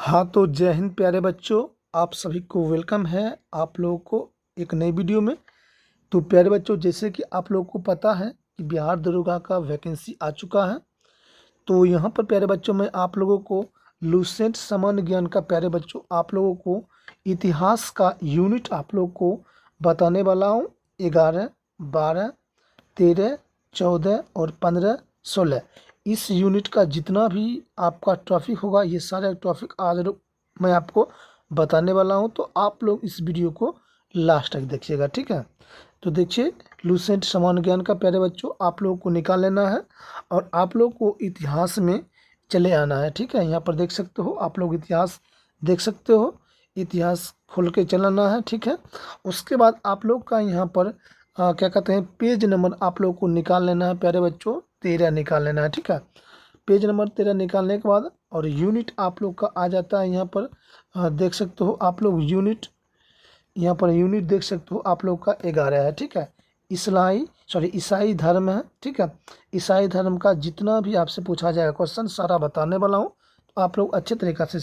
हाँ, तो जय हिंद प्यारे बच्चों, आप सभी को वेलकम है आप लोगों को एक नई वीडियो में। तो प्यारे बच्चों, जैसे कि आप लोगों को पता है कि बिहार दरोगा का वैकेंसी आ चुका है। तो यहाँ पर प्यारे बच्चों मैं आप लोगों को लुसेंट सामान्य ज्ञान का प्यारे बच्चों आप लोगों को इतिहास का यूनिट आप लोगों को बताने वाला हूँ। 11, 12, 13, 14 और 15, 16 इस यूनिट का जितना भी आपका टॉपिक होगा, ये सारे टॉपिक आज मैं आपको बताने वाला हूँ। तो आप लोग इस वीडियो को लास्ट तक देखिएगा, ठीक है। तो देखिए, लुसेंट सामान्य ज्ञान का प्यारे बच्चों आप लोगों को निकाल लेना है और आप लोग को इतिहास में चले आना है, ठीक है। यहाँ पर देख सकते हो, आप लोग इतिहास देख सकते हो, इतिहास खोल के चलाना है, ठीक है। उसके बाद आप लोग का यहाँ पर क्या कहते हैं, पेज नंबर आप लोग को निकाल लेना है प्यारे बच्चों, 13 निकाल लेना है, ठीक है। पेज नंबर 13 निकालने के बाद और यूनिट आप लोग का आ जाता है यहाँ पर। देख सकते हो आप लोग यूनिट, यहाँ पर यूनिट देख सकते हो आप लोग का 11 है, ठीक है। ईसाई धर्म है, ठीक है। ईसाई धर्म का जितना भी आपसे पूछा जाएगा क्वेश्चन सारा बताने वाला हूँ। तो आप लोग अच्छे तरीक़ा से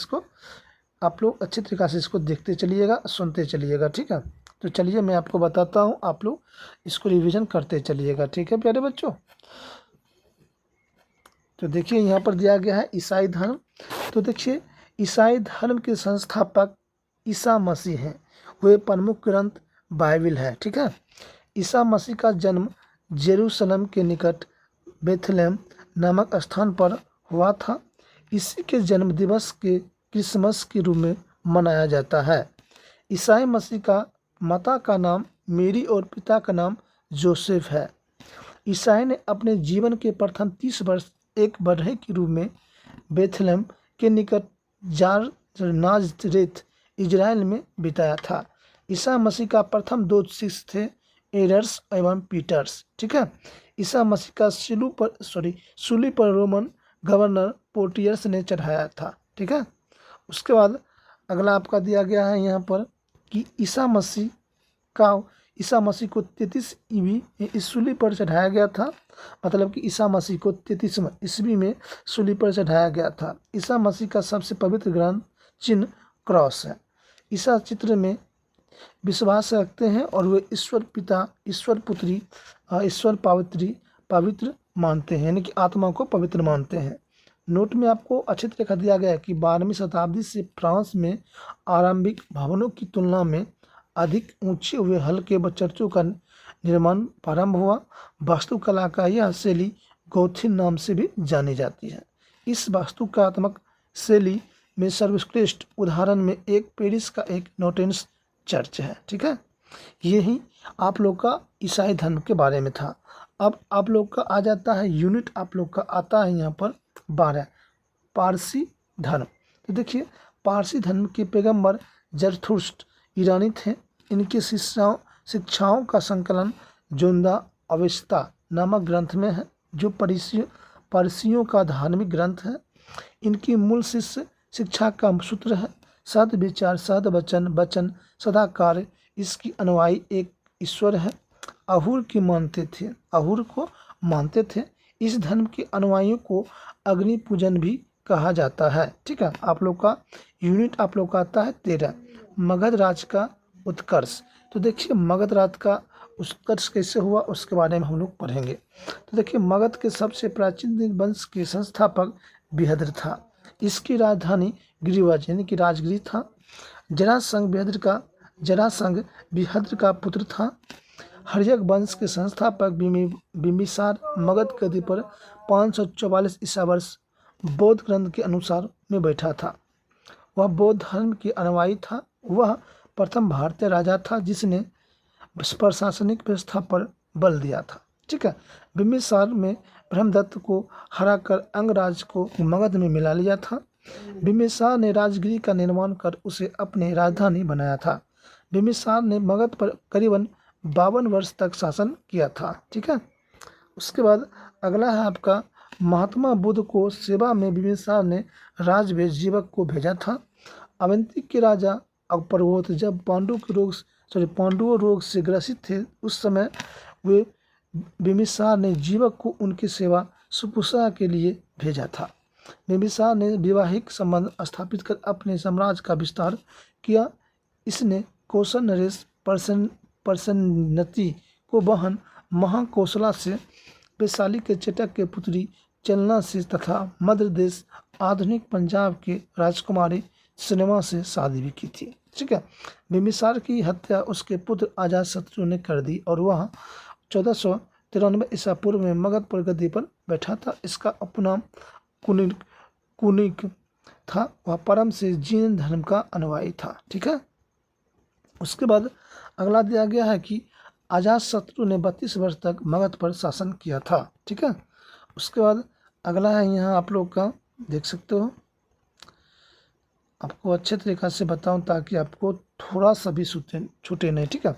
इसको देखते चलिएगा, सुनते चलिएगा, ठीक है। तो चलिए मैं आपको बताता हूँ, आप लोग इसको रिवीजन करते चलिएगा, ठीक है प्यारे बच्चों। तो देखिए यहाँ पर दिया गया है ईसाई धर्म। तो देखिए, ईसाई धर्म के संस्थापक ईसा मसीह हैं। वे प्रमुख ग्रंथ बाइबिल है, ठीक है। ईसा मसीह का जन्म जेरूशलेम के निकट बेथलेहम नामक स्थान पर हुआ था। इसी के जन्म दिवस के क्रिसमस के रूप में मनाया जाता है। ईसाई मसीह का माता का नाम मेरी और पिता का नाम जोसेफ है। ईसाई ने अपने जीवन के प्रथम 30 वर्ष एक बढ़ई के रूप में बेथलेहम के निकट जार नाजरेथ इजराइल में बिताया था। ईसा मसीह का प्रथम 2 शिष्य थे, एरर्स एवं पीटर्स, ठीक है। ईसा मसीह का सूली पर रोमन गवर्नर पोर्टियस ने चढ़ाया था, ठीक है। उसके बाद अगला आपका दिया गया है यहाँ पर कि ईसा मसीह को 33 ईवी सूली पर चढ़ाया गया था। मतलब कि ईसा मसीह को 33 ईस्वी में सूली पर चढ़ाया गया था। ईसा मसीह का सबसे पवित्र ग्रंथ चिन्ह क्रॉस है। ईसा चित्र में विश्वास रखते हैं और वे ईश्वर पिता, ईश्वर पुत्री, ईश्वर पवित्र मानते हैं, यानी कि आत्मा को पवित्र मानते हैं। नोट में आपको अच्छी तरह दिया गया है कि 12वीं शताब्दी से फ्रांस में आरंभिक भवनों की तुलना में अधिक ऊंचे हुए हल्के चर्चों का निर्माण प्रारंभ हुआ। वास्तुकला का यह शैली गौथिक नाम से भी जानी जाती है। इस वास्तुकलात्मक शैली में सर्वश्रेष्ठ उदाहरण में एक पेरिस का एक नोटेंस चर्च है, ठीक है। यही आप लोग का ईसाई धर्म के बारे में था। अब आप लोग का आ जाता है यूनिट, आप लोग का आता है यहाँ पर 12 पारसी धर्म। तो देखिए, पारसी धर्म के पैगंबर जरथुस्त्र ईरानी थे। इनकी शिक्षाओं का संकलन जोंदा अवेस्ता नामक ग्रंथ में है, जो पारसियों का धार्मिक ग्रंथ है। इनकी मूल शिक्षा का सूत्र है सद विचार, सद वचन, वचन सदा कार्य। इसकी अनुयायी एक ईश्वर है। अहुर को मानते थे। इस धर्म के अनुयायियों को अग्नि पूजन भी कहा जाता है, ठीक है। आप लोग का यूनिट आप लोग का आता है 13 मगध राज का उत्कर्ष। तो देखिए, मगध राज का उत्कर्ष कैसे हुआ उसके बारे में हम लोग पढ़ेंगे। तो देखिए, मगध के सबसे प्राचीन वंश के संस्थापक बृहद्र था। इसकी राजधानी गिरिवज यानी कि राजगिरी था। जरासंध बृहद्र का पुत्र था। हर्यक वंश के संस्थापक बिंबिसार मगध गद्दी पर 544 ईसा वर्ष बौद्ध ग्रंथ के अनुसार में बैठा था। वह बौद्ध धर्म के अनुयायी था। वह प्रथम भारतीय राजा था जिसने प्रशासनिक व्यवस्था पर बल दिया था, ठीक है। बिंबिसार में ब्रह्मदत्त को हराकर अंगराज को मगध में मिला लिया था। बिंबिसार ने राजगिरी का निर्माण कर उसे अपनी राजधानी बनाया था। बिंबिसार ने मगध पर करीबन 52 वर्ष तक शासन किया था, ठीक है। उसके बाद अगला है आपका महात्मा बुद्ध को सेवा में बिंबिसार ने राजवेश जीवक को भेजा था। अवंती के राजा अकबरवोत जब पांडुओं रोग से ग्रसित थे, उस समय वे बिंबिसार ने जीवक को उनकी सेवा शुश्रूषा के लिए भेजा था। बिंबिसार ने वैवाहिक संबंध स्थापित कर अपने साम्राज्य का विस्तार किया। इसने कौशल नरेश परसन्नति को बहन महाकौशला से, वैशाली के चटक के पुत्री चलना से तथा मध्य देश आधुनिक पंजाब के राजकुमारी सिनेमा से शादी भी की थी। ठीक है, बिंबिसार की हत्या उसके पुत्र अजातशत्रु ने कर दी और वह 1493 ईसा पूर्व में मगध पर गद्दी पर बैठा था। इसका उपनाम कुनिक था। वह परम से जैन धर्म का अनुयायी था। ठीक है, उसके बाद अगला दिया गया है कि अजातशत्रु ने 32 वर्ष तक मगध पर शासन किया था। ठीक है, उसके बाद अगला है, यहाँ आप लोग का देख सकते हो, आपको अच्छे तरीक़ा से बताऊं ताकि आपको थोड़ा सा भी छूटे नहीं। ठीक है,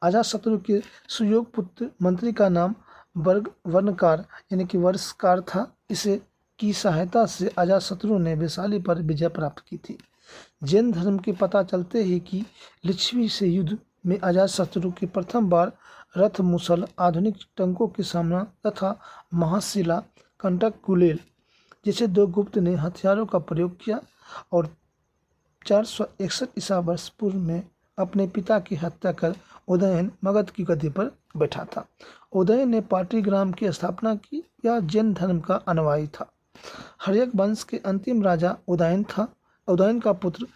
अजातशत्रु के सुयोग पुत्र मंत्री का नाम वर्णकार यानी कि वर्षकार था। इसे की सहायता से अजातशत्रु ने वैशाली पर विजय प्राप्त की थी। जैन धर्म के पता चलते ही कि लिच्छवी से युद्ध में अजातशत्रु की प्रथम बार रथ मुसल, आधुनिक टंकों के सामना तथा महाशिला, कंटक, गुलेल जैसे दो गुप्त ने हथियारों का प्रयोग किया और 461 ईसा वर्ष पूर्व में अपने पिता की हत्या कर उदयन मगध की गद्दी पर बैठा था। उदयन ने पाटलिग्राम की स्थापना की। यह जैन धर्म का अनुयायी था। हर्यक वंश के अंतिम राजा उदयन था। उदयन का पुत्र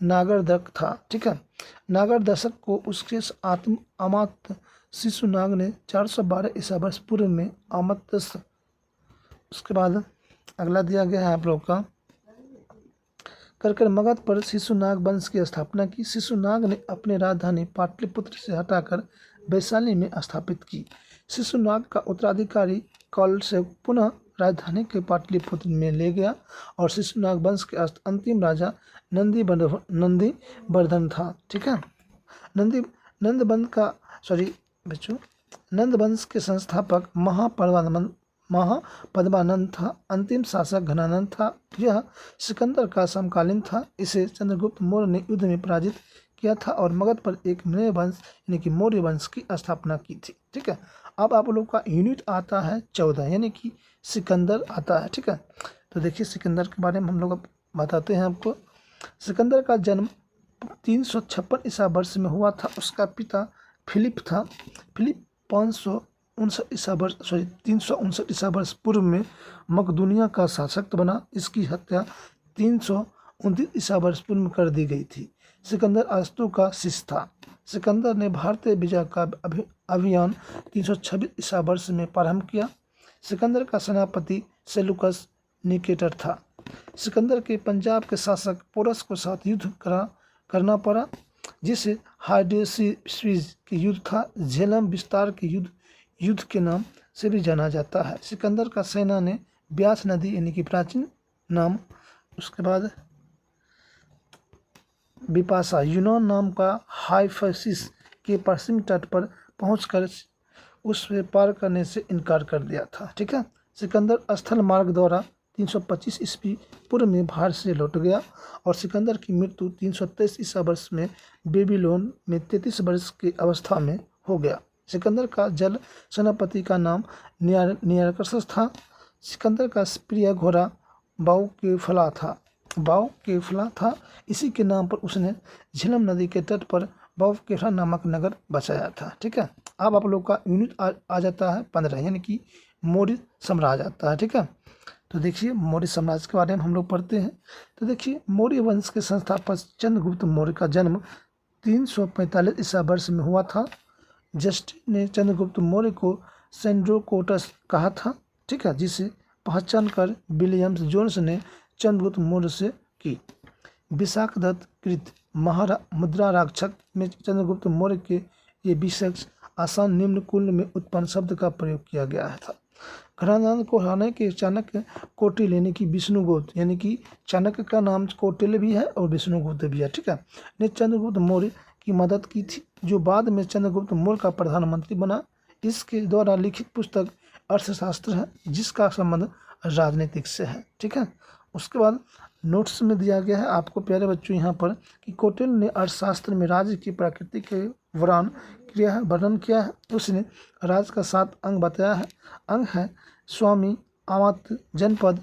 नागरदक था। ठीक है, नागरदशक को उसके अमात्य शिशुनाग ने 412 ईसा वर्ष पूर्व में अमात्य। उसके बाद अगला दिया गया है आप लोग का, कर मगध पर शिशुनाग वंश की स्थापना की। शिशुनाग ने अपनी राजधानी पाटलिपुत्र से हटाकर वैशाली में स्थापित की। शिशुनाग का उत्तराधिकारी कौलसेव पुनः राजधानी के पाटलिपुत्र में ले गया और शिशुनाग वंश के अंतिम राजा नंदीवर्धन था। ठीक है, नंद वंश के संस्थापक महापद्मानंद था। अंतिम शासक घनानंद था। यह सिकंदर का समकालीन था। इसे चंद्रगुप्त मौर्य ने युद्ध में पराजित किया था और मगध पर एक नए वंश यानी कि मौर्य वंश की स्थापना की थी। ठीक है, अब आप लोग का यूनिट आता है 14 यानी कि सिकंदर आता है। ठीक है, तो देखिए सिकंदर के बारे में हम लोग बताते हैं आपको। सिकंदर का जन्म 356 ईसा वर्ष में हुआ था। उसका पिता फिलिप था। फिलिप 359 ईसा वर्ष पूर्व में मकदूनिया का शासक बना। इसकी हत्या 329 ईसा वर्ष पूर्व में कर दी गई थी। सिकंदर अरस्तु का शिष्य था। सिकंदर ने भारतीय विजय का अभियान 326 ईसा वर्ष में प्रारंभ किया। सिकंदर का सेनापति सेलुकस निकेटर था। सिकंदर के पंजाब के शासक पोरस के साथ युद्ध करना पड़ा, जिसे हाइडेसिस के युद्ध था। झेलम विस्तार के युद्ध के नाम से भी जाना जाता है। सिकंदर का सेना ने ब्यास नदी यानी कि प्राचीन नाम, उसके बाद बिपाशा यूनान नाम का हाइफसिस के पश्चिमी तट पर पहुंचकर उससे पार करने से इनकार कर दिया था। ठीक है, सिकंदर स्थल मार्ग द्वारा 325 ईस्वी पूर्व में भारत से लौट गया और सिकंदर की मृत्यु 323 ईसा वर्ष में बेबीलोन में 33 वर्ष की अवस्था में हो गया। सिकंदर का जल सेनापति का नाम नियारकसस था। सिकंदर का प्रिय घोड़ा बाउकेफला था। इसी के नाम पर उसने झेलम नदी के तट पर बाउकेफला नामक नगर बसाया था। ठीक है, अब आप लोग का यूनिट आ जाता है 15 यानी कि मौर्य साम्राज्य आता है। ठीक है, तो देखिए मौर्य साम्राज्य के बारे में हम लोग पढ़ते हैं। तो देखिए मौर्य वंश के संस्थापक चंद्रगुप्त मौर्य का जन्म 345 ईसा वर्ष में हुआ था। जस्टिन ने चंद्रगुप्त मौर्य को सेंड्रोकोटस कहा था। ठीक है, जिसे पहचान कर विलियम्स जोन्स ने चंद्रगुप्त मौर्य से की। विशाखदत्त कृत मुद्रा राक्षक में चंद्रगुप्त मौर्य के ये विशेष आसान निम्न कुल में उत्पन्न शब्द का प्रयोग किया गया था। घनानंद को हराने के चाणक्य कौटिल्य यानी कि विष्णुगुप्त यानी कि चाणक्य का नाम कौटिल्य भी है और विष्णुगुप्त भी है। ठीक है, ने चंद्रगुप्त मौर्य की मदद की थी, जो बाद में चंद्रगुप्त मौर्य का प्रधानमंत्री बना। इसके द्वारा लिखित पुस्तक अर्थशास्त्र है, जिसका संबंध राजनीतिक से है। ठीक है, उसके बाद नोट्स में दिया गया है आपको प्यारे बच्चों यहाँ पर कि कौटिल्य ने अर्थशास्त्र में राज्य की प्रकृति के वर्णन किया है। उसने राज्य का 7 अंग बताया है। अंग है स्वामी, अमात्य, जनपद,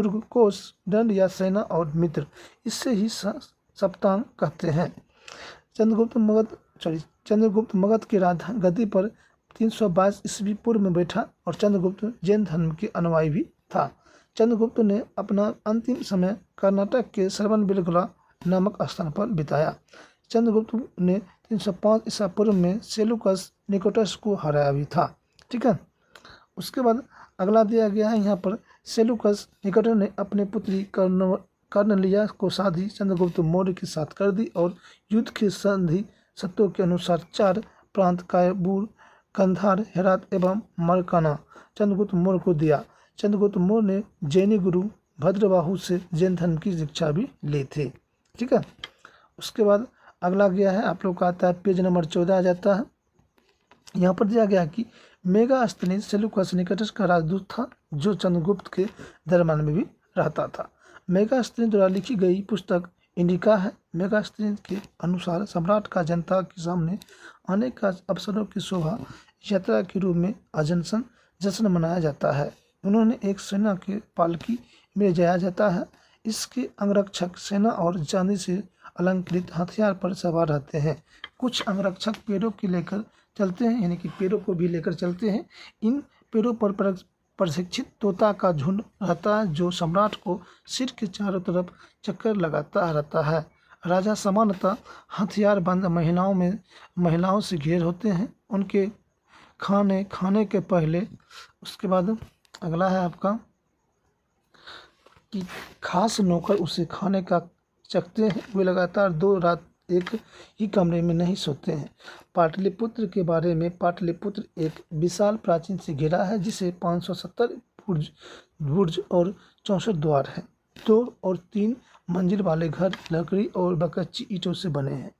तुर्कोस, दंड या सेना और मित्र, इससे ही सप्तांग कहते हैं। चंद्रगुप्त मगध की राजधानी गद्दी पर 322 ईस्वी पूर्व में बैठा और चंद्रगुप्त जैन धर्म के अनुयायी भी था। चंद्रगुप्त ने अपना अंतिम समय कर्नाटक के श्रवणबेलगोला नामक स्थान पर बिताया। चंद्रगुप्त ने 305 ईसा पूर्व में सेलुकस निकोटस को हराया भी था। ठीक है, उसके बाद अगला दिया गया है यहाँ पर, सेलुकस निकोटस ने अपने पुत्री कर्नलिया को शादी चंद्रगुप्त मौर्य के साथ कर दी और युद्ध की संधि शर्तों के अनुसार 4 प्रांत कायबूर, कंधार, हेरात एवं मरकाना चंद्रगुप्त मौर्य को दिया। चंद्रगुप्त मौर्य ने जैनी गुरु भद्रबाहु से जैन धर्म की शिक्षा भी ली थी। ठीक है, उसके बाद अगला गया है आप लोग का आता है पेज नंबर 14 आ जाता है। यहाँ पर दिया गया कि मेगास्थनीज सेलुकस निकटस का राजदूत था जो चंद्रगुप्त के दरबार में भी रहता था। मेगास्थनीज द्वारा लिखी गई पुस्तक इंडिका है। मेगास्थनीज के अनुसार सम्राट का जनता के सामने आने का अवसरों की शोभा यात्रा के रूप में अजनसन जश्न मनाया जाता है। उन्होंने एक सेना के पालकी में जाया जाता है। इसके अंगरक्षक सेना और चांदी से अलंकृत हथियार पर सवार रहते हैं। कुछ अंगरक्षक पेड़ों के लेकर चलते हैं, यानी कि पेड़ों को भी लेकर चलते हैं। इन पेड़ों पर प्रशिक्षित तोता का झुंड रहता है जो सम्राट को सिर के चारों तरफ चक्कर लगाता रहता है। राजा सामान्यतः हथियार बंद महिलाओं से घेर होते हैं। उनके खाने के पहले, उसके बाद अगला है आपका कि खास नौकर उसे खाने का चखते हैं। वे लगातार 2 रात एक ही कमरे में नहीं सोते हैं। पाटलिपुत्र के बारे में, पाटलिपुत्र एक विशाल प्राचीन से घिरा है जिसे 570 बुर्ज और 64 द्वार हैं। 2 और 3 मंजिल वाले घर लकड़ी और बकच्ची ईंटों से बने हैं।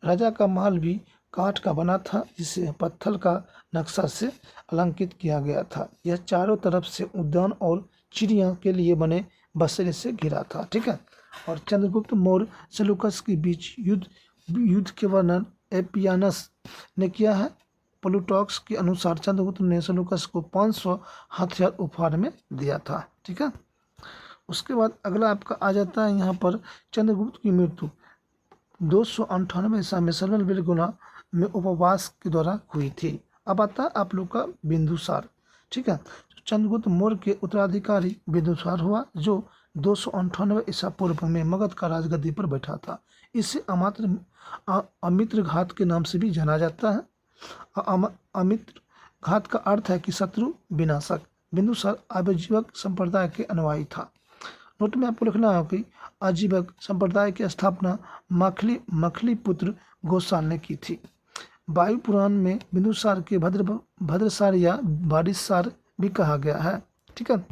राजा का महल भी काठ का बना था जिसे पत्थर का नक्शा से अलंकृत किया गया था। यह चारों तरफ से उद्यान और चिड़िया के लिए बने बसेरे से घिरा था। ठीक है, और चंद्रगुप्त मौर्य सेलुकस के बीच युद्ध के वर्णन एपियानस ने किया है। प्लूटॉक्स के अनुसार चंद्रगुप्त ने सेलुकस को 500 हथियार उपहार में दिया था। ठीक है, उसके बाद अगला आपका आ जाता है यहाँ पर चंद्रगुप्त की मृत्यु 298 ईसा में श्रवणबेलगोला में उपवास के द्वारा हुई थी। अब आता है आप लोग का बिंदुसार। ठीक है, चंद्रगुप्त मौर्य के उत्तराधिकारी बिंदुसार हुआ जो 298 ईसा पूर्व में मगध का राजगद्दी पर बैठा था। इसे अमित्र घात के नाम से भी जाना जाता है। अमित्र घात का अर्थ है कि शत्रु विनाशक। बिंदुसार आजीवक संप्रदाय के अनुयायी था। नोट में आपको लिखना है कि आजीवक संप्रदाय की स्थापना मखली पुत्र गोसाल ने की थी। वायु पुराण में बिंदुसार के भद्रसार या बारिशसार भी कहा गया है। ठीक है,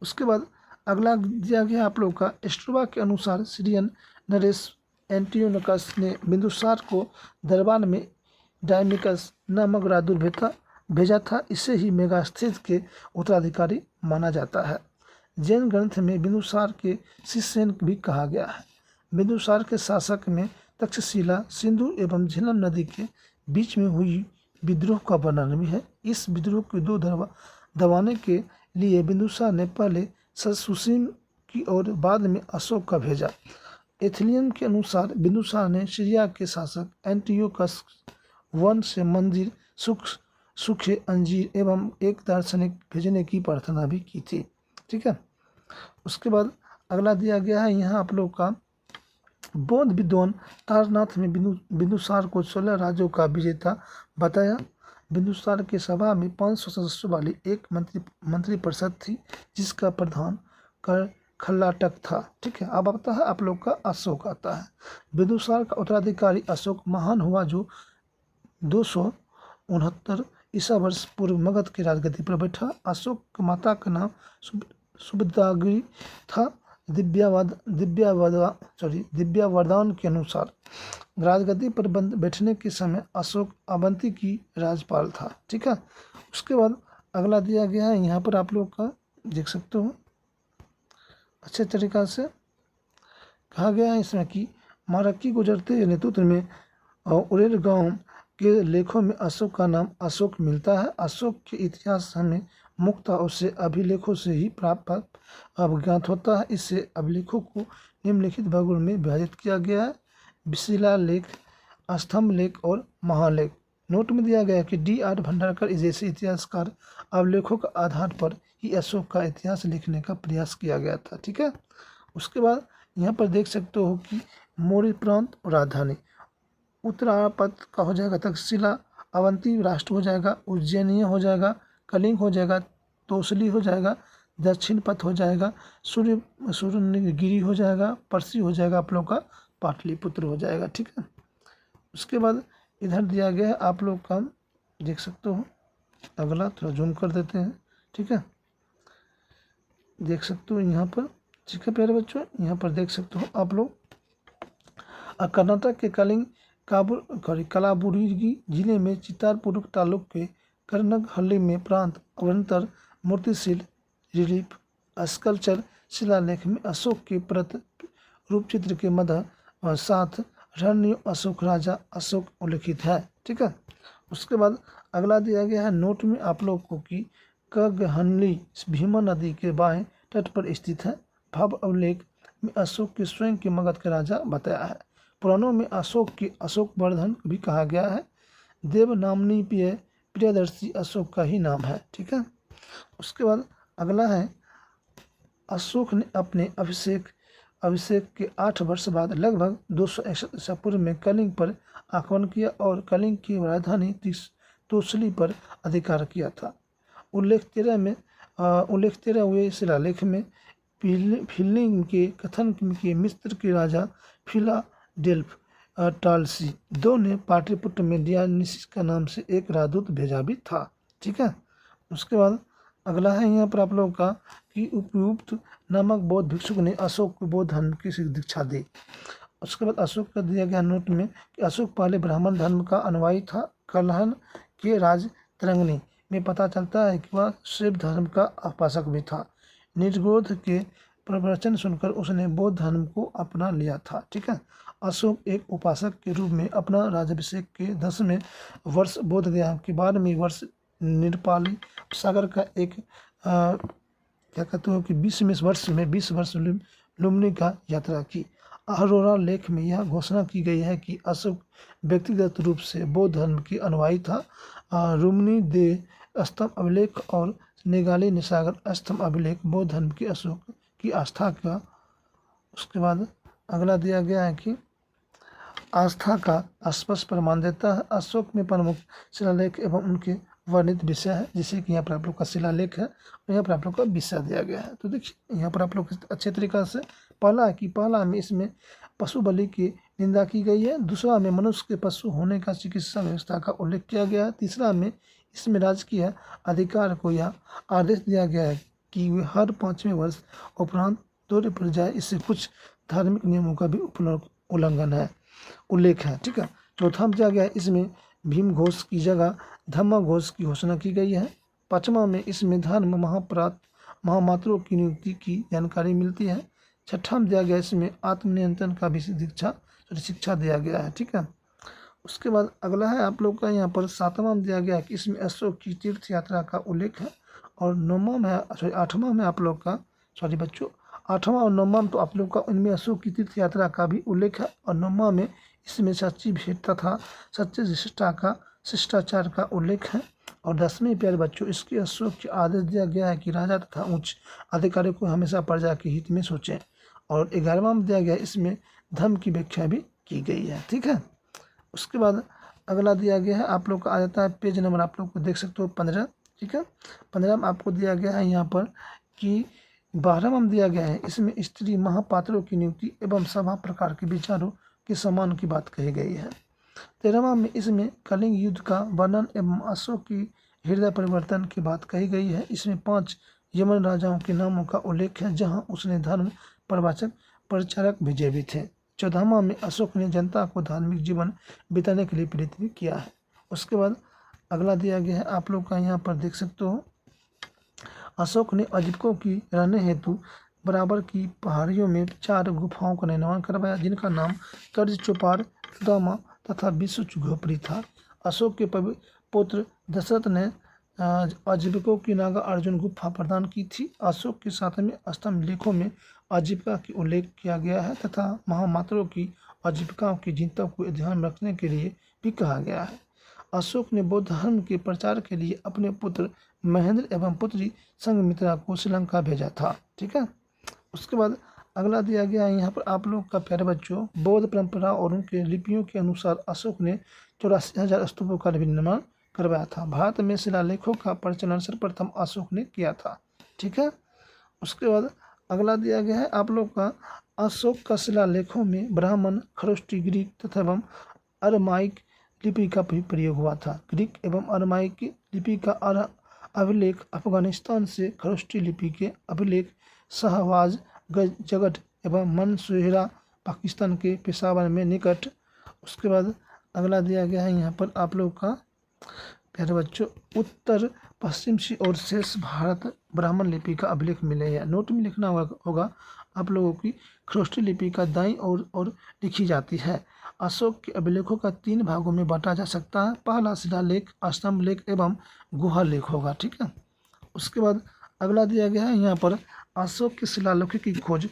उसके बाद अगला दिया गया आप लोग का स्ट्रोबा के अनुसार सीरियन नरेश एंटियोनकस ने बिंदुसार को दरबार में डायमिकस नामक राजदूत भेजा था। इसे ही मेगास्थनीज के उत्तराधिकारी माना जाता है। जैन ग्रंथ में बिंदुसार के शिष्य भी कहा गया है। बिंदुसार के शासक में तक्षशिला, सिंधु एवं झेलम नदी के बीच में हुई विद्रोह का वर्णन भी है। इस विद्रोह को दबाने के लिए बिंदुसार ने पहले सुसीम की और बाद में अशोक का भेजा। एथिलियन के अनुसार बिंदुसार ने सीरिया के शासक एंटियोकस वन से मंदिर, सूखे अंजीर एवं एक दार्शनिक भेजने की प्रार्थना भी की थी। ठीक है, उसके बाद अगला दिया गया है यहाँ आप लोग का बौद्ध विद्वान तारनाथ में बिंदुसार को 16 राज्यों का विजेता बताया। बिंदुसार के सभा में 500 सदस्यों वाली एक मंत्रिपरिषद थी जिसका प्रधान खल्लाटक था। ठीक है, अब आता है आप लोग का अशोक आता है। बिंदुसार का उत्तराधिकारी अशोक महान हुआ जो 269 ईसा वर्ष पूर्व मगध की राजगद्दी पर बैठा। अशोक की माता का नाम सुबदागिरी था। दिव्यावरदान के अनुसार राजगद्दी पर बैठने के समय अशोक अवंती की राज्यपाल था। ठीक है, उसके बाद अगला दिया गया है यहाँ पर आप लोग का देख सकते हो अच्छे तरीक़ा से कहा गया है इसमें कि मारक्की गुजरते नेतृत्व में उरेर गांव के लेखों में अशोक का नाम अशोक मिलता है। अशोक के इतिहास हमें मुक्त उसे अभिलेखों से ही प्राप्त अवज्ञात होता है। इससे अभिलेखों को निम्नलिखित भागों में विभाजित किया गया है: शिलालेख, स्तंभ लेख और महालेख। नोट में दिया गया है कि D.R. भंडारकर जैसे इतिहासकार अभिलेखों के आधार पर ही अशोक का इतिहास लिखने का प्रयास किया गया था। ठीक है, उसके बाद यहाँ पर देख सकते हो कि मौर्य प्रांत और राजधानी, उत्तरापद का हो जाएगा तक्षशिला, अवंती राष्ट्र हो जाएगा, उज्जैनीय हो जाएगा, कलिंग हो जाएगा, तोसली हो जाएगा, दक्षिण पथ हो जाएगा, सूर्यगिरी हो जाएगा, परसी हो जाएगा, आप लोग का पाटलिपुत्र हो जाएगा। ठीक है, उसके बाद इधर दिया गया है आप लोग का देख सकते हो, अगला थोड़ा जूम कर देते हैं। ठीक है, देख सकते हो यहाँ पर। ठीक है प्यारे बच्चों, यहाँ पर देख सकते हो आप लोग कर्नाटक के कलिंग कलाबुरगी जिले में चित्तारपुर तालुक के करनगहल्ली में प्रांत अवंतर मूर्तिशिल रिलीफ स्कल्पचर शिलालेख में अशोक के प्रत रूपचित्र के मध्य और साथ रणनीय अशोक राजा अशोक उल्लिखित है। ठीक है, उसके बाद अगला दिया गया है नोट में आप लोग को कि करगहल्ली भीमा नदी के बाएं तट पर स्थित है। भव्य अभिलेख में अशोक के स्वयं के मगध के राजा बताया है। पुराणों में अशोक के अशोक वर्धन भी कहा गया है। देवनामनी प्रियदर्शी अशोक का ही नाम है। ठीक है, उसके बाद अगला है अशोक ने अपने अभिषेक के 8 वर्ष बाद लगभग 261 ईसा पूर्व में कलिंग पर आक्रमण किया और कलिंग की राजधानी तोसली पर अधिकार किया था। उल्लेख 13वें शिलालेख में फिलिंग के कथन के मिस्र के राजा फिलाडेल्फ टालसी दो ने पाटलिपुत्र में डियोनिसिस का नाम से एक राजदूत भेजा भी था। ठीक है, उसके बाद अगला है यहाँ पर आप लोगों का कि उपयुक्त नामक बौद्ध भिक्षुक ने अशोक को बौद्ध धर्म की दीक्षा दी। उसके बाद अशोक का दिया गया नोट में कि अशोक पहले ब्राह्मण धर्म का अनुयायी था। कलहन के राजतरंगिणी में पता चलता है कि वह शैव धर्म का उपासक भी था। निर्गोध के प्रवचन सुनकर उसने बौद्ध धर्म को अपना लिया था। ठीक है, अशोक एक उपासक के रूप में अपना राज्याभिषेक के 10वें वर्ष बोध गया के 12वें वर्ष नेपाली सागर का एक क्या कहते हो कि 20 वर्ष लुम्बिनी का यात्रा की। अरोरा लेख में यह घोषणा की गई है कि अशोक व्यक्तिगत रूप से बौद्ध धर्म के अनुयायी था। रुमनी दे स्तंभ अभिलेख और नेगाली निसागर स्तंभ अभिलेख बौद्ध धर्म की अशोक की आस्था का। उसके बाद अगला दिया गया है कि आस्था का स्पष्ट प्रमाण देता है। अशोक में प्रमुख शिलालेख एवं उनके वर्णित विषय है, जिसे कि यहाँ पर आप लोग का शिलालेख है और यहाँ पर आप लोग का विषय दिया गया है। तो देखिए यहाँ पर आप लोग अच्छे तरीक़ा से पहला में इसमें पशु बलि की निंदा की गई है। दूसरा में मनुष्य के पशु होने का चिकित्सा व्यवस्था का उल्लेख किया गया है। तीसरा में इसमें राजकीय अधिकार को यह आदेश दिया गया है कि वे हर 5वें वर्ष उपरांत दौरे पर जाए। इससे कुछ धार्मिक नियमों का भी उल्लेख है। ठीक है, चौथा में दिया गया है इसमें भीम घोष की जगह धम्म घोष की घोषणा की गई है। 5वां में इसमें धर्म महामात्रों की नियुक्ति की जानकारी मिलती है। 6वां में दिया गया इसमें आत्मनियंत्रण का भी शिक्षा दिया गया है। ठीक है, उसके बाद अगला है आप लोग का यहाँ पर 7वां में दिया गया है कि इसमें अशोक की तीर्थ यात्रा का उल्लेख है। और 8वां में आप लोग का 8वां और 9वां में तो आप लोग का उनमें अशोक की तीर्थ यात्रा का भी उल्लेख है। और 9वां में इसमें सच्ची भेंट तथा सच्चे शिष्टाचार का उल्लेख है। और 10वें प्यारे बच्चों इसके अशोक के आदेश दिया गया है कि राजा तथा उच्च अधिकारियों को हमेशा प्रजा के हित में सोचें। और 11वां में दिया गया इसमें धर्म की व्याख्या भी की गई है। ठीक है, उसके बाद अगला दिया गया है आप लोग का आ जाता है पेज नंबर आप लोग को देख सकते हो 15। ठीक है, 15 में आपको दिया गया है यहाँ पर कि 12वां में दिया गया है इसमें स्त्री महापात्रों की नियुक्ति एवं सभा प्रकार के विचारों के सम्मान की बात कही गई है। 13वां में इसमें कलिंग युद्ध का वर्णन एवं अशोक की हृदय परिवर्तन की बात कही गई है। इसमें 5 यमन राजाओं के नामों का उल्लेख है जहां उसने धर्म प्रचारक भेजे भी थे। 14वां में अशोक ने जनता को धार्मिक जीवन बिताने के लिए प्रेरित भी किया है। उसके बाद अगला दिया गया है आप लोग का यहाँ पर देख सकते हो अशोक ने अजीबकों की रहने हेतु बराबर की पहाड़ियों में 4 गुफाओं का निर्माण करवाया जिनका नाम कर्ज चौपार दामा तथा विश्व झोपड़ी था। अशोक के पुत्र दशरथ ने आजीविकों की नागा अर्जुन गुफा प्रदान की थी। अशोक के 7वें स्तंभ लेखों में आजीविका की उल्लेख किया गया है तथा महामात्रों की आजीविकाओं की चिंता को ध्यान में रखने के लिए भी कहा गया है। अशोक ने बौद्ध धर्म के प्रचार के लिए अपने पुत्र महेंद्र एवं पुत्री संघमित्रा को श्रीलंका भेजा था। ठीक है, उसके बाद अगला दिया गया है यहाँ पर आप लोग का प्यारे बच्चों, बौद्ध परंपरा और उनके लिपियों के अनुसार अशोक ने 84,000 स्तूपों का भी निर्माण करवाया था। भारत में शिलालेखों का प्रचलन सर्वप्रथम अशोक ने किया था। ठीक है, उसके बाद अगला दिया गया है आप लोग का, अशोक का शिलालेखों में ब्राह्मण, खरोष्टी, ग्रीक तथा एवं अरमाइक लिपि का भी प्रयोग हुआ था। ग्रीक एवं अरमाइक लिपि का अभिलेख अफगानिस्तान से, खरोष्टी लिपि के अभिलेख शाहवाज, जगट एवं मनसूहेरा पाकिस्तान के पेशावर में निकट। उसके बाद अगला दिया गया है यहाँ पर आप लोग का प्यारे बच्चों, उत्तर पश्चिम से और शेष भारत ब्राह्मण लिपि का अभिलेख मिले हैं। नोट में लिखना होगा आप लोगों की, खरोष्टी लिपि का दाईं ओर लिखी जाती है। अशोक के अभिलेखों का 3 भागों में बांटा जा सकता है। पहला शिलालेख, स्तंभ लेख एवं गुहा लेख होगा। ठीक है, उसके बाद अगला दिया गया है यहाँ पर, अशोक के शिलालेखों की खोज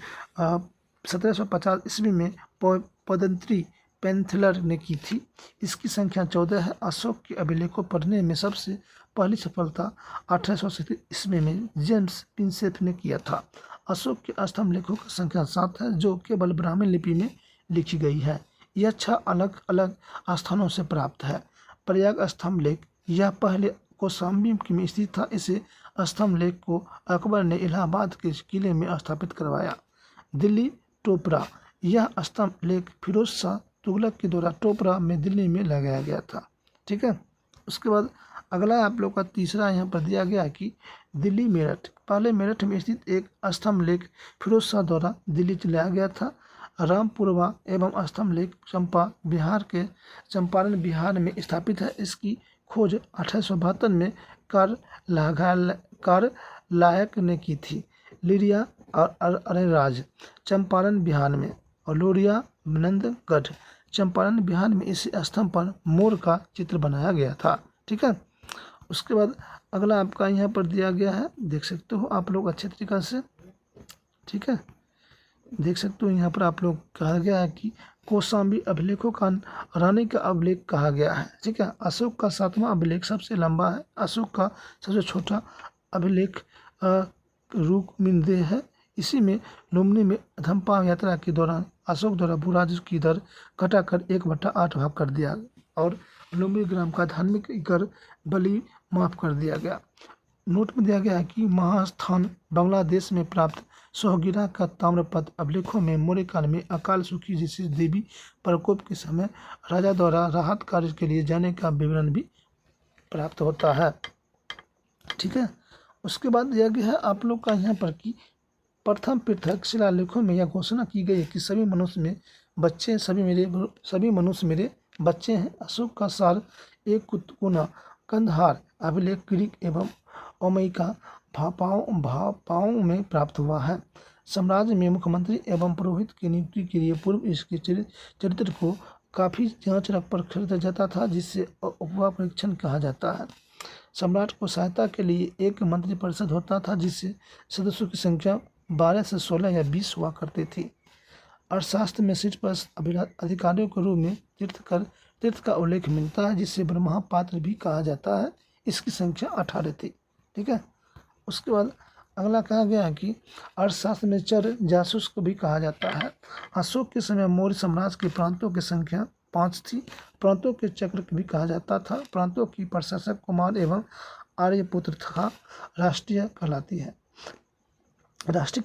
1750 ईस्वी में पदंत्री पेंथलर ने की थी। इसकी संख्या 14 है। अशोक के अभिलेखों पढ़ने में सबसे पहली सफलता 1837 ईस्वी में जेम्स प्रिंसेप ने किया था। अशोक के स्तंभ लेखों की संख्या 7 है, जो केवल ब्राह्मी लिपि में लिखी गई है। यह 6 अलग अलग स्थानों से प्राप्त है। प्रयाग स्तंभ लेख, यह पहले कौशाम्बी में स्थित था। इसे स्तंभ लेख को अकबर ने इलाहाबाद के किले में स्थापित करवाया। दिल्ली टोपरा, यह स्तंभ लेख फिरोज शाह तुगलक के द्वारा टोपरा में दिल्ली में लगाया गया था। ठीक है, उसके बाद अगला आप लोग का तीसरा यहाँ पर दिया गया कि दिल्ली मेरठ, पहले मेरठ में स्थित एक स्तंभ लेख फिरोज शाह द्वारा दिल्ली लाया गया था। रामपुरवा एवं स्तंभ लेख चंपारण बिहार में स्थापित है। इसकी खोज 1872 में कार लायक ने की थी। लिरिया और अरेराज चंपारण बिहार में, और लोरिया नंदगढ़ चंपारण बिहार में इस स्तंभ पर मोर का चित्र बनाया गया था। ठीक है, उसके बाद अगला आपका यहाँ पर दिया गया है, देख सकते हो आप लोग अच्छे तरीक़ा से। ठीक है, देख सकते हो यहाँ पर आप लोग कहा गया है कि कौशाम्बी अभिलेखों का रानी का अभिलेख कहा गया है। ठीक है, अशोक का 7वां अभिलेख सबसे लंबा है। अशोक का सबसे छोटा अभिलेख रुक्मिंदे है। इसी में लुम्बिनी में धम्पा यात्रा के दौरान अशोक द्वारा भूराजस्व की दर घटाकर 1/8 भाग कर दिया और लुम्बिनी ग्राम का धार्मिक कर बलि माफ कर दिया गया। नोट में दिया गया है कि महास्थान बांग्लादेश में प्राप्त सोहगिरा का ताम्रपत्र अभिलेखों में मौर्य काल में अकाल सूखी जैसे देवी प्रकोप के समय राजा द्वारा राहत कार्य के लिए जाने का विवरण भी प्राप्त होता है। ठीक है, उसके बाद दिया गया है आप लोग का यहाँ पर कि प्रथम पृथक शिलालेखों में यह घोषणा की गई है कि सभी मनुष्य मेरे बच्चे हैं। अशोक का सार एक कुतकुना कंदहार अभिलेख ग्रीक एवं ओमैका भापाओं में प्राप्त हुआ है। साम्राज्य में मुख्यमंत्री एवं पुरोहित की नियुक्ति के लिए पूर्व इसके चरित्र को काफ़ी जांच पर खरीदा जाता था, जिससे उपवा परीक्षण कहा जाता है। सम्राट को सहायता के लिए एक मंत्रिपरिषद होता था, जिससे सदस्यों की संख्या 12 से 16 या 20 हुआ करती थी। अर्थशास्त्र में शीर्ष अधिकारियों के रूप में तीर्थ का उल्लेख मिलता है, जिससे ब्रह्मपात्र भी कहा जाता है। इसकी संख्या 18 थी। ठीक है, उसके बाद अगला कहा गया है कि अर्थशास्त्र में चर जासूस को भी कहा जाता है। अशोक के समय मौर्य साम्राज्य के प्रांतों की संख्या 5 थी। प्रांतों के चक्र भी कहा जाता था। प्रांतों की प्रशासक कुमार एवं आर्यपुत्र तथा राष्ट्रीय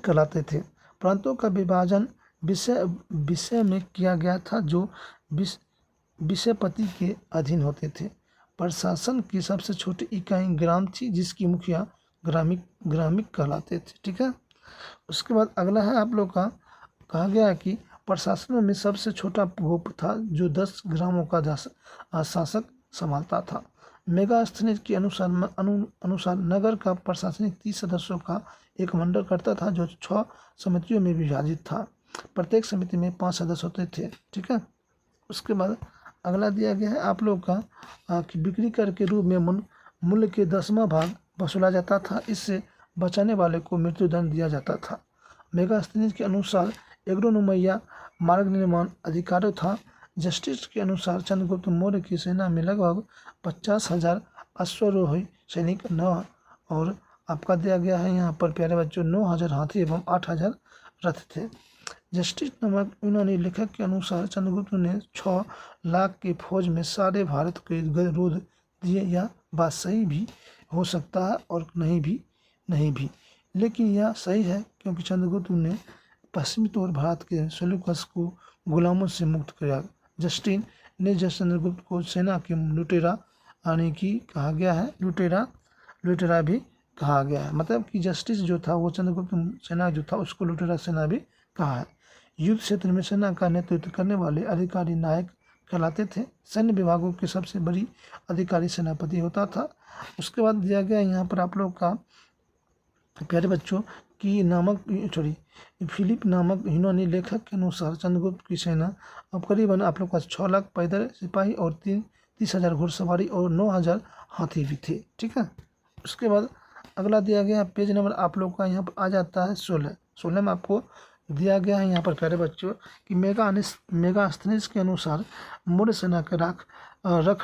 कहलाते थे। प्रांतों का विभाजन विषय में किया गया था, जो विषयपति के अधीन होते थे। प्रशासन की सबसे छोटी इकाई ग्राम थी, जिसकी मुखिया ग्रामिक कहलाते थे। ठीक है, उसके बाद अगला है आप लोग का कहा गया है कि प्रशासन में सबसे छोटा गोप था, जो 10 ग्रामों का शासक संभालता था। मेगास्थनीज के अनुसार नगर का प्रशासनिक 30 सदस्यों का एक मंडल करता था, जो 6 समितियों में विभाजित था। प्रत्येक समिति में 5 सदस्य होते थे। ठीक है, उसके बाद अगला दिया गया है आप लोग का कि बिक्री कर के रूप में मूल्य के 10वां भाग वसूला जाता था। इससे बचाने वाले को मृत्युदंड दिया जाता था। मेगास्थनीज के अनुसार एग्रोनोमैया मार्ग निर्माण अधिकारियों था। जस्टिस के अनुसार चंद्रगुप्त मौर्य की सेना में लगभग 50,000 अश्वारोही सैनिक 9 और आपका दिया गया है यहाँ पर प्यारे बच्चों 9,000 हाथी एवं 8,000 रथ थे। जस्टिस नामक यूनानी लेखक के अनुसार चंद्रगुप्त ने 6 लाख की फौज में सारे भारत को विरोध दिए। यह बात सही भी हो सकता है और नहीं भी, लेकिन यह सही है क्योंकि चंद्रगुप्त ने पश्चिमी तौर भारत के सेल्यूकस को गुलामों से मुक्त किया। जस्टिन ने चंद्रगुप्त को सेना के लुटेरा यानी कि कहा गया है लुटेरा भी कहा गया है, मतलब कि जस्टिस जो था वो चंद्रगुप्त सेना जो था उसको लुटेरा सेना भी कहा है। युद्ध क्षेत्र में सेना का नेतृत्व करने वाले अधिकारी नायक कहलाते थे। सैन्य विभागों के सबसे बड़ी अधिकारी सेनापति होता था। उसके बाद दिया गया यहाँ पर आप लोग का प्यारे बच्चों की फिलिप नामक यूनानी लेखक के अनुसार चंद्रगुप्त की सेना अब करीबन आप लोग का 6 लाख पैदल सिपाही और 30,000 घुड़सवारी और 9,000 हाथी भी थे। ठीक है, उसके बाद अगला दिया गया पेज नंबर आप लोग का यहाँ पर आ जाता है 16 में आपको दिया गया है यहाँ पर प्यारे बच्चों कि मेगास्थनीज के अनुसार मौर्य सेना के रख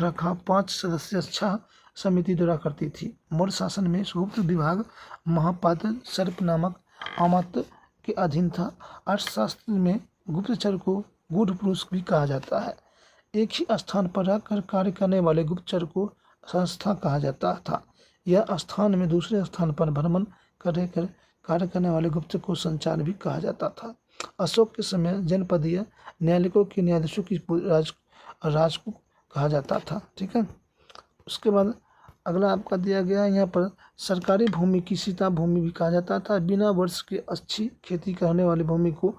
रखाव 5 सदस्यीय छह समिति द्वारा करती थी। मौर्य शासन में गुप्त विभाग महापात्र सर्प नामक अमात्य के अधीन था। अर्थशास्त्र में गुप्तचर को गूढ़ पुरुष भी कहा जाता है। एक ही स्थान पर रहकर कार्य करने वाले गुप्तचर को संस्था कहा जाता था। यह स्थान में दूसरे स्थान पर भ्रमण कार्य करने वाले गुप्तचर को संचार भी कहा जाता था। अशोक के समय जनपदीय न्यायालयों के न्यायाधीशों की राज को कहा जाता था। ठीक है, उसके बाद अगला आपका दिया गया है यहाँ पर सरकारी भूमि की सीता भूमि भी कहा जाता था। बिना वर्ष की अच्छी खेती करने वाली भूमि को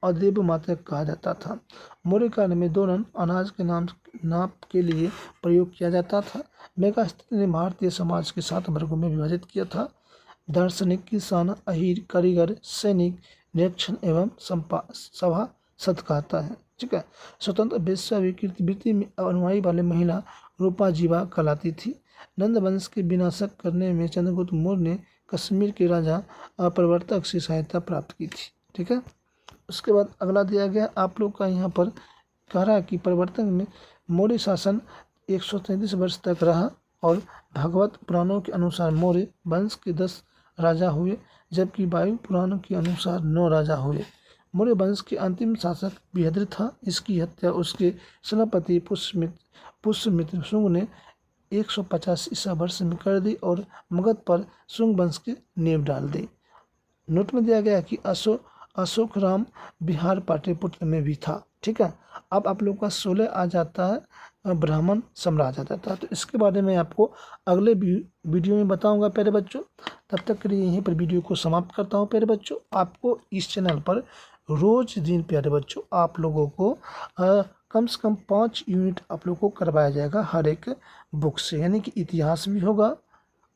अदेव मात्रा कहा जाता था। मौर्य काल में 2 रन अनाज के नाप के लिए प्रयोग किया जाता था। मेगास्थनी ने भारतीय समाज के 7 वर्गों में विभाजित किया था। दार्शनिक, किसान, अहीर, कारीगर, सैनिक, निरीक्षण एवं सभा सद कहता है। ठीक है, स्वतंत्र वेश्यावृत्ति में अनुयायी वाले महिला रूपा जीवा कहलाती थी। नंद वंश के विनाशक करने में चंद्रगुप्त मौर्य ने कश्मीर के राजा प्रवर्तक से सहायता प्राप्त की थी। ठीक है, उसके बाद अगला दिया गया आप लोग का यहाँ पर कह रहा है कि प्रवर्तक में मौर्य शासन 133 वर्ष तक रहा और भगवत पुराणों के अनुसार मौर्य वंश के 10 राजा हुए, जबकि वायु पुराणों के अनुसार 9 राजा हुए। मौर्य वंश के अंतिम शासक बृहद्रथ था। इसकी हत्या उसके सेनापति पुष्यमित्र शुंग ने 150 ईसा वर्ष में कर दी और मगध पर शुंग वंश की नींव डाल दी। नोट में दिया गया कि अशोक राम बिहार पाटलिपुत्र में भी था। ठीक है, अब आप लोग का 16 आ जाता है ब्राह्मण साम्राज्य आ जाता है। तो इसके बारे में आपको अगले वीडियो में बताऊंगा प्यारे बच्चों। तब तक के लिए यहीं पर वीडियो को समाप्त करता हूं प्यारे बच्चों। आपको इस चैनल पर रोज दिन प्यारे बच्चों आप लोगों को कम से कम 5 यूनिट आप लोगों को करवाया जाएगा हर एक बुक से, यानी कि इतिहास भी होगा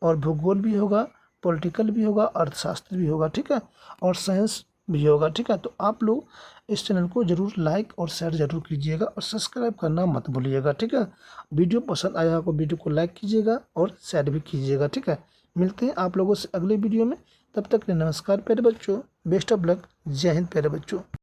और भूगोल भी होगा, पॉलिटिकल भी होगा, अर्थशास्त्र भी होगा। ठीक है, और साइंस भी होगा। ठीक है, तो आप लोग इस चैनल को जरूर लाइक और शेयर जरूर कीजिएगा और सब्सक्राइब करना मत भूलिएगा। ठीक है, वीडियो पसंद आया हो वीडियो को लाइक कीजिएगा और शेयर भी कीजिएगा। ठीक है, मिलते हैं आप लोगों से अगले वीडियो में। तब तक के लिए नमस्कार प्यारे बच्चों, बेस्ट ऑफ लक, जय हिंद प्यारे बच्चों।